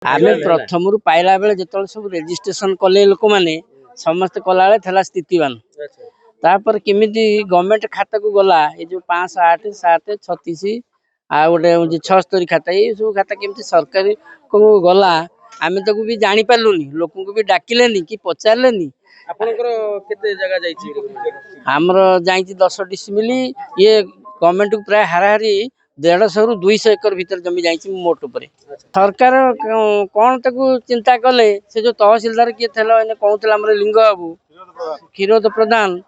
आम प्रथम पाइला बेले जो सब रेजिस्ट्रेशन कले लोक मैंने समस्त कला बेले स्थितिवान तापर केमी गवर्नमेंट खाता को गला ये जो 5 8 7 36 आ गोटे 76 खाता ये सब खाता केमी सरकारी को गला आम ताको भी जानी पार्लुनी लोक को भी डाकिलेनी कि पचारे आमर जा 10 डिसमिल ये गवर्नमेंट को प्राय हाराहारी 150 रु 200 एकर भीतर जमी जाइए मोट उपर सरकार कौन ताकू चिंता कले से जो तहसिलदार किए कहते लिंग बाबू क्षीरोद प्रधान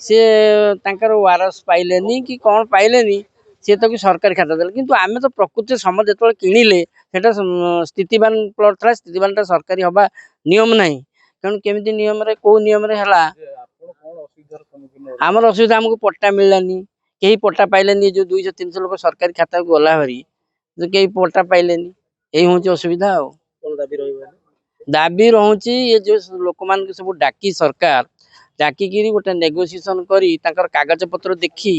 सी वारस पाइले कि कौन पाइले सी तो सरकारी खाता देले किंतु आमे तो प्रकृति समझ जो किणिले सेटा स्थितिवान प्लॉट था स्थितिवान सरकारी हवा नियम नहीं कारण केमी नियम कौ नियम आमर असुविधा आमको पट्टा मिललानी कहीं पट्टा पाइलेनी जो 200-300 लोग सरकारी खाता को गला भारी जो कहीं पट्टा पाइलेनी यही हूँ असुविधा दाबी रोचे ये जो लोक मान सब डाकी सरकार डाकिकी गोटे नेगोसीएसन करी कागज पत्र देखी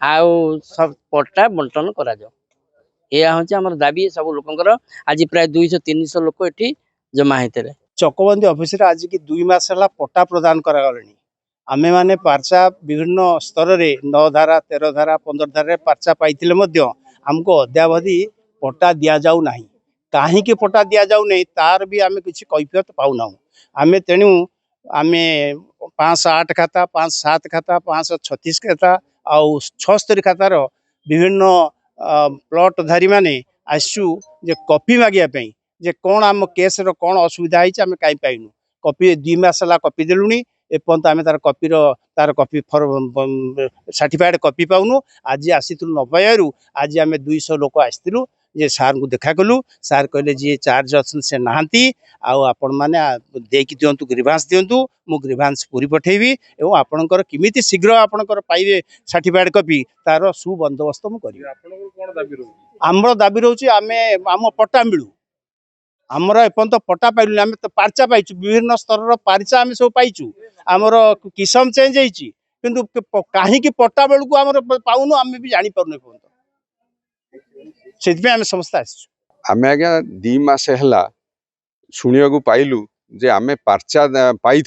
आउ सब पट्टा बंटन करा यह हूँ आम दाबी सब लोकर आज प्राय 200-300 लोक ये जमा होते चकबंदी ऑफिस आज की 2 मास है पट्टा प्रदान करागले आमे माने पर्चा विभिन्न स्तर रे 9 धारा 13 धारा 15 धारा पर्चा पाइथिले मध्य हमको अद्यावधि पट्टा दिया जाऊ नाही काहे के पट्टा दिया जाऊ नहीं तार भी आमे किछि कैफियत पाउना आमे तेणु आमे 5-8 खाता 5-7 खाता 536 खाता आउ 76 खातार विभिन्न प्लॉट धारी माने आसु जे कॉपी मागिया पई जे कोन आम केस रो कोन असुविधा हिच आमे काई पाइनु कॉपी 2 मास ला कॉपी देलुनी एपर्यंत आम तार कॉपी सर्टिफाइड कॉपी पाऊनु आज आसीलु न पाइबारू आज आम 200 लोक आसलु जे सार को देखा कलु सार कहले जी चार्ज अच्छे से नहांती आपण मैंने देकी दिंतु ग्रीभांस दिंतु मु ग्रीभांस पूरी पठेबी एवं आपणकर किमिति शीघ्र आपणकर पाइबे सर्टिफाइड कॉपी तार सुबंदोबस्त मु करिबी आमर दाबी रोची आमे आम पट्टा मिलू आमर एपर्यंत पट्टा पाइलु आम तो पर्चा पाइचु विभिन्न स्तर पर्चा आम सब पाइचु आमर किसम चेंज होती किंतु कहीं पट्टा बेलू आम पाऊनु आम भी जानी पारनु से आम समस्त आम आज्ञा 2 मास है शुणा पाइलु जे आम पर्चा पाई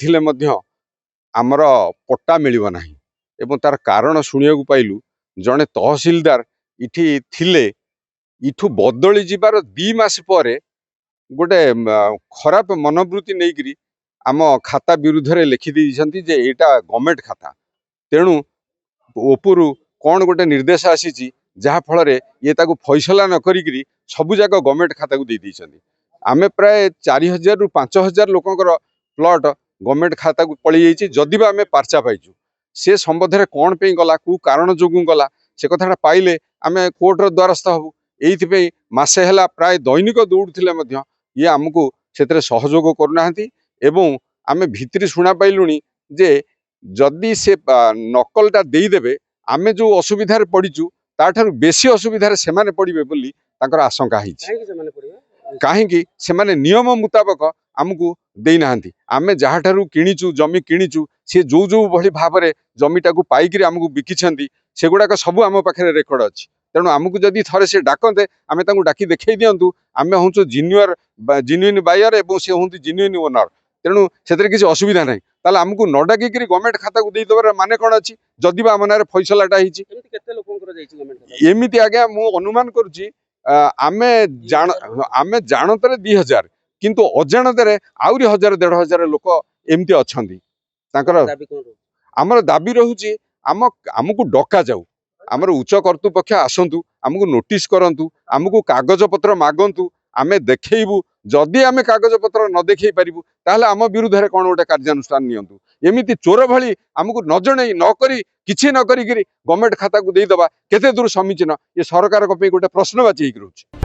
आमर पट्टा मिलिबो नाही एवं तार कारण शुणा पाइलु जड़े तहसिलदार इठी थिले इठू बदली जीवार 2 मास पर गोटे खराब मनोवृत्ति नहीं आम खाता विरुद्ध रे लिखि दी जे एटा गवर्नमेंट खाता तेणु उपरु कौन गोटे निर्देश आसी जहा फल ये ताकू फैसला न करी सबू जाक गवर्नमेंट खाता को दे आमे प्राय 4000 रु 5000 लोकंकर प्लॉट गवर्नमेंट खाता को पड़ी जाइए जदि बा आमे पर्चा पाइचु से संबंध में कौन पे गला कौ कारण जो गला से कथा पाइले आमे कोर्टर द्वारस्थ हबु एइथिपई मासे हला प्राय दैनिक दौड़ुले ये आमको से सहयोग करना एवं आमे भितरी शुणा पाइलुनी जे जदि से नकलटा देदेवे आमे जो असुविधार पड़ीचु ताठार बेसी असुविधार से पड़े बोली तांकर आशंका कहीं से नियम मुताबक आमको देना आमे जहाँ किणीचु जमी किणीचु सी जो जो भली भाव में जमीटा को पाइक आमको बिकी से गुड़ाक सब आम पाखे रेकर्ड अच्छी तेणु आमको जदि थरे से डाकते आमे तांको डाकी देखई दिंतु आमे हूँ जिन्युइन बायर और से हूँ जिन्युइन ओनर तेणु से किसी असुविधा ना ताले आमको न डाकिक गवर्नमेंट खाता को देदेवार माने कौन अच्छी जदि आम ना फैसलाटा एमती आज्ञा मु अनुमान करुच्ची आमे जानतर 2000 किंतु अजाणत आउरी 1000-1500 लोक एमती अच्छा आमर दाबी रोचे आमको डका जाऊ आमर उच्च कर्तृपक्ष आसतु आमको नोटिस करंतु आमको कागज पत्र मागंतु आमे देखैबू जदि आमे कागज पत्र न देखै पारिबू ताहले आम विरुद्ध रे कोन गोटे कार्यानुष्ठान नियंतु एमिति चोर भली आमको न जणै न करी किछि न करी गवर्नमेंट खाता को देई दबा केते दूर समीचीन ये सरकार को पे गोटे प्रश्नवाची होई रहउछि।